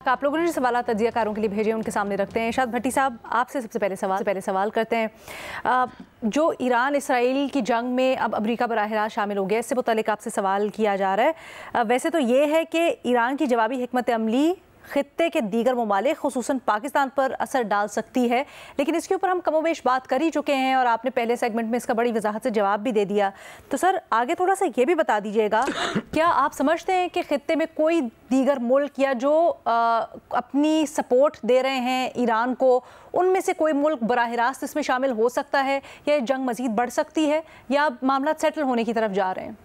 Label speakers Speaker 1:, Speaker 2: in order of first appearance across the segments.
Speaker 1: आप लोगों ने जो सवाल तजियाकारों के लिए भेजे उनके सामने रखते हैं। इरशाद भट्टी साहब, आपसे सबसे पहले सवाल करते हैं। जो ईरान इसराइल की जंग में अब अमेरिका बराह रास्त शामिल हो गया, इससे मुतालिक आपसे सवाल किया जा रहा है। वैसे तो ये है कि ईरान की जवाबी हिकमत अमली खित्ते के दीगर ममालिक खुसूसन पाकिस्तान पर असर डाल सकती है, लेकिन इसके ऊपर हम कमोबेश बात कर ही चुके हैं और आपने पहले सेगमेंट में इसका बड़ी वजाहत से जवाब भी दे दिया। तो सर आगे थोड़ा सा ये भी बता दीजिएगा, क्या आप समझते हैं कि खित्ते में कोई दीगर मुल्क या जो अपनी सपोर्ट दे रहे हैं ईरान को, उनमें से कोई मुल्क बराह रास्त इसमें शामिल हो सकता है, या जंग मजीद बढ़ सकती है, या मामला सेटल होने की तरफ जा रहे हैं?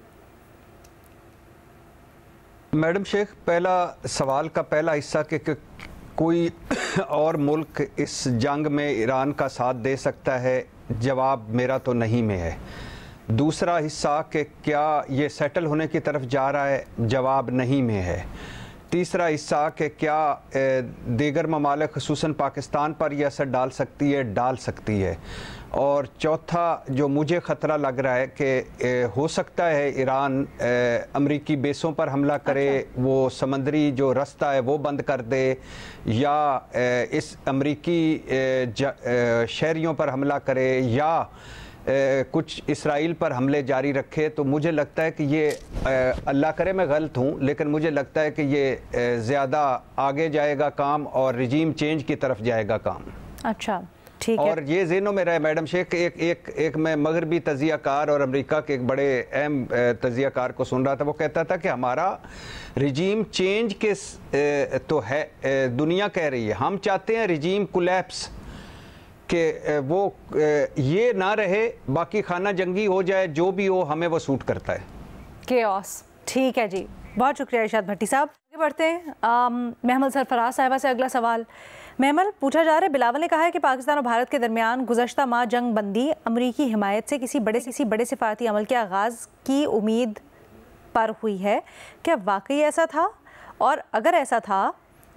Speaker 2: मैडम शेख, पहला सवाल का पहला हिस्सा कि कोई और मुल्क इस जंग में ईरान का साथ दे सकता है, जवाब मेरा तो नहीं में है। दूसरा हिस्सा कि क्या ये सेटल होने की तरफ जा रहा है, जवाब नहीं में है। तीसरा हिस्सा कि क्या दीगर ममालिक खुसूसन पाकिस्तान पर यह असर डाल सकती है। और चौथा जो मुझे ख़तरा लग रहा है कि हो सकता है ईरान अमरीकी बेसों पर हमला करे, वो समंदरी जो रास्ता है वो बंद कर दे, या इस अमरीकी शहरियों पर हमला करे, या कुछ इसराइल पर हमले जारी रखे। तो मुझे लगता है कि ये अल्लाह करे मैं गलत हूँ, लेकिन मुझे लगता है कि ये ज़्यादा आगे जाएगा काम और रिजीम चेंज की तरफ जाएगा काम।
Speaker 1: अच्छा, ठीक है।
Speaker 2: और ये ज़हनों में रहे मैडम शेख, एक मैं मगरबी तजियाकार और अमेरिका के एक बड़े अहम तजियाकार को सुन रहा था, वो कहता था कि हमारा रिजीम चेंज के तो है, दुनिया कह रही है, हम चाहते हैं रिजीम कोलैप्स, कि वो ये ना रहे, बाकी खाना जंगी हो जाए, जो भी हो हमें वो सूट करता है। केओस।
Speaker 1: ठीक है जी, बहुत शुक्रिया इरशाद भट्टी साहब। आगे बढ़ते हैं। महमल सरफराज साहिबा से अगला सवाल। महमल, पूछा जा रहा है, बिलावल ने कहा है कि पाकिस्तान और भारत के दरमियान गुज़श्ता माह जंग बंदी अमरीकी हिमायत से किसी बड़े सिफारती अमल के आगाज़ की उम्मीद पर हुई है। क्या वाकई ऐसा था? और अगर ऐसा था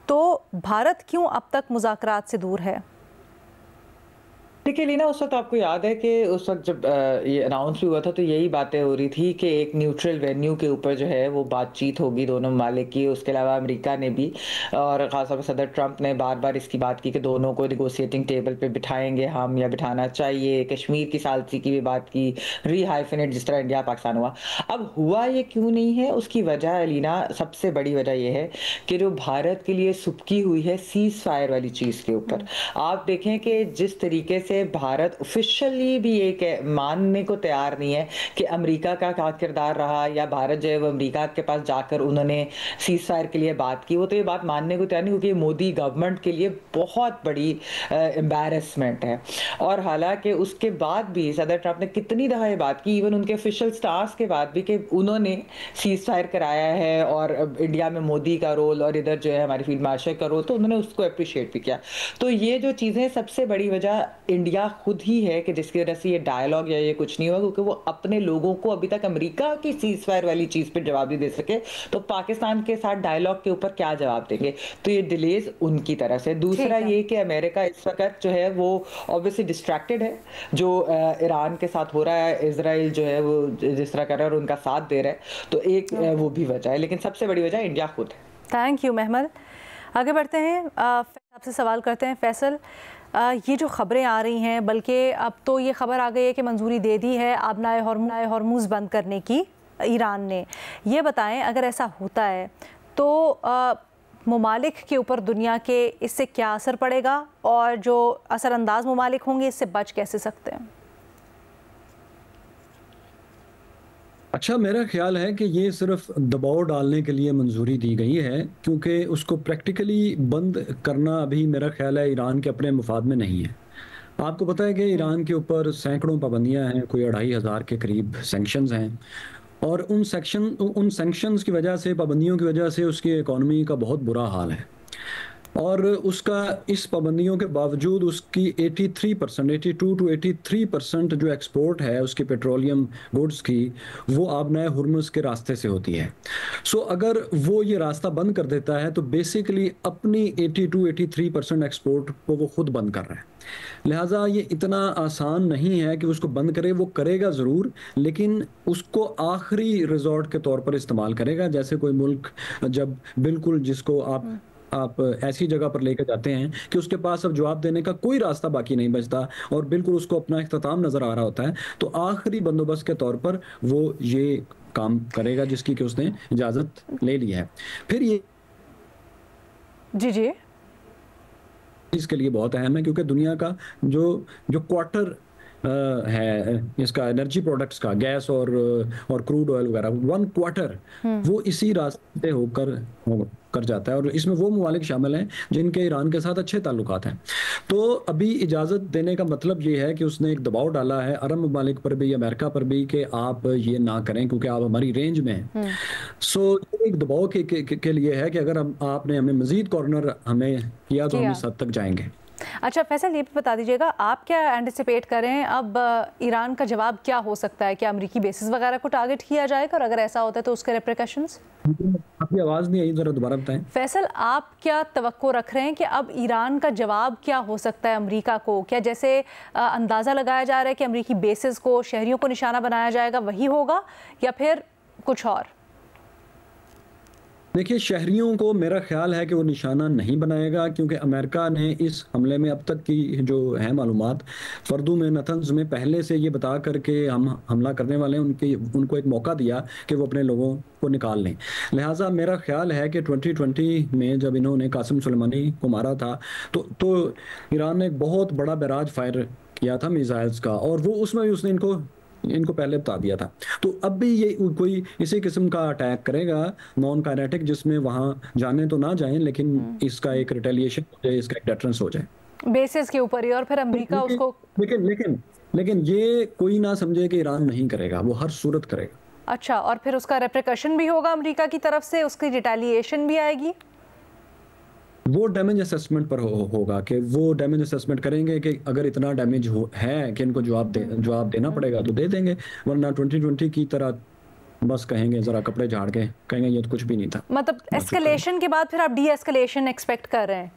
Speaker 1: तो भारत क्यों अब तक मुज़ाकरात से दूर है?
Speaker 3: देखिए लीना, उस वक्त आपको याद है कि उस वक्त जब ये अनाउंस भी हुआ था तो यही बातें हो रही थी कि एक न्यूट्रल वेन्यू के ऊपर जो है वो बातचीत होगी दोनों ममालिक की। उसके अलावा अमेरिका ने भी और ख़ासतौर पर सदर ट्रंप ने बार बार इसकी बात की कि दोनों को निगोशिएटिंग टेबल पे बिठाएंगे हम, या बिठाना चाहिए। कश्मीर की सालसी की भी बात की, रीहाइफिनेट जिस तरह इंडिया पाकिस्तान हुआ। अब हुआ ये क्यों नहीं है, उसकी वजह लीना, सबसे बड़ी वजह यह है कि जो भारत के लिए सुबकी हुई है सीज़ फायर वाली चीज़ के ऊपर। आप देखें कि जिस तरीके से भारत ऑफिशियली भी एक मानने को तैयार नहीं है कि अमेरिका का क्या किरदार रहा, या भारत जो है वो अमेरिका के पास जाकर उन्होंने सीज फायर के लिए बात की, वो तो ये बात मानने को तैयार नहीं, क्योंकि मोदी गवर्नमेंट के लिए बहुत बड़ी एम्बैरसमेंट है। और हालांकि उसके बाद भी सदर ट्रंप ने कितनी दफ़ा ये बात की, इवन उनके ऑफिशियल स्टाफ के बाद भी, कि उन्होंने सीज फायर कराया है और इंडिया में मोदी का रोल और इधर जो है हमारी फील्ड मार्शल का रोल, तो उन्होंने उसको अप्रिशिएट भी किया। तो ये जो चीज़ें, सबसे बड़ी वजह इंडिया खुद ही है कि जिसकी वजह से ये डायलॉग या ये कुछ नहीं हुआ, क्योंकि वो अपने लोगों को अभी तक अमेरिका की सीज फायर वाली चीज़ पर जवाब नहीं दे सके, तो पाकिस्तान के साथ डायलॉग के ऊपर क्या जवाब देंगे। तो ये डिलेज उनकी तरफ से। दूसरा ये कि अमेरिका इस वक्त जो है वो ऑब्वियसली डिस्ट्रैक्टेड है, जो ईरान के साथ हो रहा है, इसराइल जो है वो जिस तरह कर रहा है और उनका साथ दे रहा है, तो एक वो भी वजह है, लेकिन सबसे बड़ी वजह इंडिया खुद है।
Speaker 1: Thank you Mahmal. आगे बढ़ते हैं, आपसे सवाल करते हैं फैसल। ये जो ख़बरें आ रही हैं, बल्कि अब तो ये ख़बर आ गई है कि मंजूरी दे दी है आबनाए हॉर्मुज़ बंद करने की ईरान ने। ये बताएं, अगर ऐसा होता है तो ममालिक के ऊपर दुनिया के इससे क्या असर पड़ेगा, और जो असरअंदाज ममालिक होंगे इससे बच कैसे सकते हैं?
Speaker 4: अच्छा, मेरा ख्याल है कि ये सिर्फ दबाव डालने के लिए मंजूरी दी गई है, क्योंकि उसको प्रैक्टिकली बंद करना अभी मेरा ख्याल है ईरान के अपने मुफाद में नहीं है। आपको पता है कि ईरान के ऊपर सैकड़ों पाबंदियां हैं, कोई 2500 के करीब सैंक्शंस हैं, और उन सैंक्शंस की वजह से, पाबंदियों की वजह से उसकी इकॉनमी का बहुत बुरा हाल है। और उसका इस पाबंदियों के बावजूद उसकी 82 to 83% जो एक्सपोर्ट है उसकी पेट्रोलियम गुड्स की, वो आबनाए हुर्मुज़ के रास्ते से होती है। सो अगर वो ये रास्ता बंद कर देता है तो बेसिकली अपनी 82-83% एक्सपोर्ट को वो खुद बंद कर रहा है। लिहाजा ये इतना आसान नहीं है कि उसको बंद करे। वो करेगा ज़रूर, लेकिन उसको आखिरी रिजॉर्ट के तौर पर इस्तेमाल करेगा, जैसे कोई मुल्क जब बिल्कुल जिसको आप आप ऐसी जगह पर लेकर जाते हैं कि उसके पास अब जवाब देने का कोई रास्ता बाकी नहीं बचता और बिल्कुल उसको अपना इख्तिताम नजर आ रहा होता है, तो आखिरी बंदोबस्त के तौर पर वो ये काम करेगा जिसकी कि उसने इजाजत ले ली है। फिर ये
Speaker 1: जी
Speaker 4: इसके लिए बहुत अहम है क्योंकि दुनिया का जो जो क्वार्टर है इसका एनर्जी प्रोडक्ट्स का, गैस और क्रूड ऑयल वगैरह, 1/4 वो इसी रास्ते होकर जाता है और इसमें वो ममालिक शामिल हैं जिनके ईरान के साथ अच्छे ताल्लुकात हैं। तो अभी इजाज़त देने का मतलब ये है कि उसने एक दबाव डाला है अरब ममालिक पर भी, अमेरिका पर भी, कि आप ये ना करें क्योंकि आप हमारी रेंज में हैं। सो एक दबाव के लिए है कि अगर आपने हमें मजीद कॉर्नर हमें किया तो हम इस हद तक जाएंगे।
Speaker 1: अच्छा फैसल, ये भी बता दीजिएगा आप क्या एंटिसिपेट करें अब ईरान का जवाब क्या हो सकता है? क्या अमेरिकी बेसिस वगैरह को टारगेट किया जाएगा और अगर ऐसा होता है तो उसके रेप्रिकॉशंस?
Speaker 4: आपकी आवाज़ नहीं आई, ज़रा दोबारा बताएं।
Speaker 1: फैसल, आप क्या तवक्को रख रहे हैं कि अब ईरान का जवाब क्या हो सकता है अमेरिका को? क्या जैसे अंदाज़ा लगाया जा रहा है कि अमेरिकी बेसिस को, शहरियों को निशाना बनाया जाएगा, वही होगा या फिर कुछ और?
Speaker 4: देखिए, शहरियों को मेरा ख्याल है कि वो निशाना नहीं बनाएगा क्योंकि अमेरिका ने इस हमले में अब तक की जो है मालूमात, फर्दू में, नतन्स में पहले से ये बता करके हम हमला करने वाले हैं, उनको एक मौका दिया कि वो अपने लोगों को निकाल लें। लिहाजा मेरा ख्याल है कि 2020 में जब इन्होंने कासिम सुलेमानी को मारा था तो ईरान ने एक बहुत बड़ा बैराज फायर किया था मिसाइल्स का, और वो उसमें भी उसने इनको पहले बता दिया था। तो अब भी ये कोई इसी किस्म का अटैक करेगा नॉन काइनेटिक, जिसमें वहां जाने तो ना जाएं लेकिन इसका एक रिटेलिएशन हो जाए, इसका एक डेटरेंस हो जाए
Speaker 1: बेसिस के ऊपर ही, और फिर अमेरिका उसको
Speaker 4: लेकिन ये कोई ना समझे कि ईरान नहीं करेगा, वो हर सूरत करेगा।
Speaker 1: अच्छा, और फिर उसका रेप्रिकॉशन भी होगा अमेरिका की तरफ से, उसकी रिटेलिएशन भी आएगी?
Speaker 4: वो डैमेज असेसमेंट पर होगा कि वो डैमेज असेसमेंट करेंगे कि अगर इतना डैमेज है कि इनको जवाब देना पड़ेगा तो दे देंगे, वरना 2020 की तरह बस कहेंगे, जरा कपड़े झाड़ के कहेंगे ये तो कुछ भी नहीं था।
Speaker 1: मतलब एस्केलेशन के बाद फिर आप डी एस्केलेशन एक्सपेक्ट कर रहे हैं?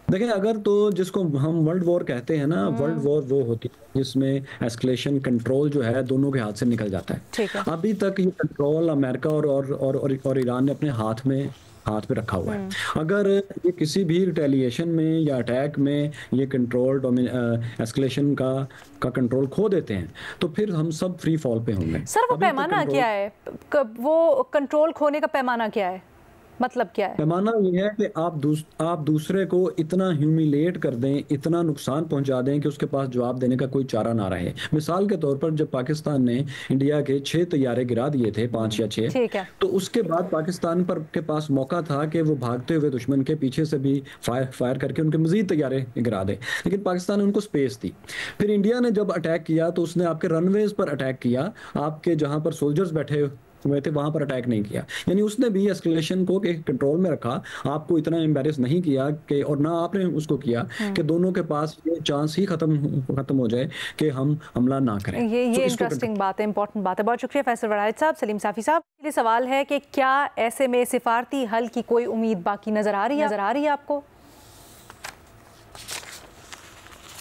Speaker 4: देखिए, अगर तो जिसको हम वर्ल्ड वॉर कहते हैं ना, वर्ल्ड वॉर वो होती है जिसमें एस्केलेशन कंट्रोल जो है दोनों के हाथ से निकल जाता है। अभी तक ये कंट्रोल अमेरिका और ईरान ने अपने हाथ पे रखा हुआ है। अगर ये किसी भी रिटेलिएशन में या अटैक में ये कंट्रोल एस्केलेशन का कंट्रोल खो देते हैं तो फिर हम सब फ्री फॉल पे होंगे।
Speaker 1: सर वो पैमाना क्या है? वो कंट्रोल खोने का पैमाना क्या है? मतलब क्या है?
Speaker 4: पैमाना ये है कि आप दूसरे को इतना ह्यूमिलेट कर दें, इतना नुकसान पहुंचा दें कि उसके पास जवाब देने का कोई चारा ना रहे। मिसाल के तौर पर जब पाकिस्तान ने इंडिया के 6 तैयारे गिरा दिए थे, 5 या 6, तो उसके बाद पाकिस्तान के पास मौका था कि वो भागते हुए दुश्मन के पीछे से भी फायर करके उनके मजीद तैयारे गिरा दे, लेकिन पाकिस्तान ने उनको स्पेस दी। फिर इंडिया ने जब अटैक किया तो उसने आपके रनवेज पर अटैक किया, आपके जहां पर सोल्जर्स बैठे हुए थे वहां पर अटैक नहीं किया। यानी उसने भी एस्केलेशन को कंट्रोल में रखा, आपको इतना एम्बैरेस नहीं किया कि, और ना आपने उसको किया कि दोनों के पास ये चांस ही खत्म हो जाए कि हम हमला ना करें।
Speaker 1: ये इंटरेस्टिंग बात है, इंपॉर्टेंट बात है। बहुत शुक्रिया फैसल वड़ाइद साहब। सलीम साफी साहब, ये सवाल है कि क्या ऐसे में सिफारती हल की कोई उम्मीद बाकी नजर आ रही है आपको?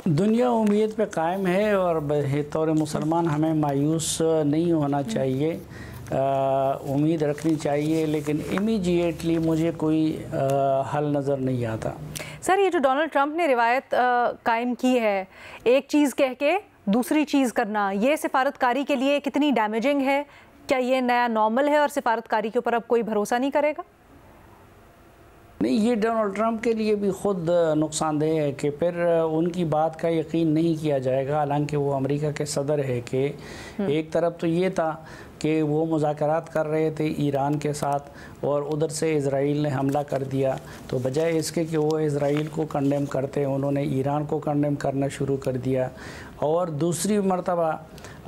Speaker 5: दुनिया उम्मीद पे कायम है और बतौर मुसलमान हमें मायूस नहीं होना चाहिए, उम्मीद रखनी चाहिए, लेकिन इमीडिएटली मुझे कोई हल नज़र नहीं आता।
Speaker 1: सर, ये जो डोनाल्ड ट्रंप ने रिवायत कायम की है, एक चीज़ कह के दूसरी चीज़ करना, ये सिफारतकारी के लिए कितनी डैमेजिंग है? क्या ये नया नॉर्मल है और सिफारतकारी के ऊपर अब कोई भरोसा नहीं करेगा?
Speaker 5: नहीं, ये डोनाल्ड ट्रंप के लिए भी ख़ुद नुकसानदेह है कि फिर उनकी बात का यकीन नहीं किया जाएगा। हालांकि वो अमेरिका के सदर है कि एक तरफ तो ये था कि वो मुज़ाकरात कर रहे थे ईरान के साथ और उधर से इज़राइल ने हमला कर दिया, तो बजाय इसके कि वो इज़राइल को कंडेम करते उन्होंने ईरान को कंडेम करना शुरू कर दिया। और दूसरी मर्तबा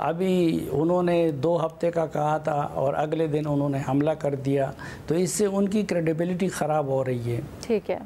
Speaker 5: अभी उन्होंने 2 हफ्ते का कहा था और अगले दिन उन्होंने हमला कर दिया, तो इससे उनकी क्रेडिबिलिटी ख़राब हो रही है।
Speaker 1: ठीक है।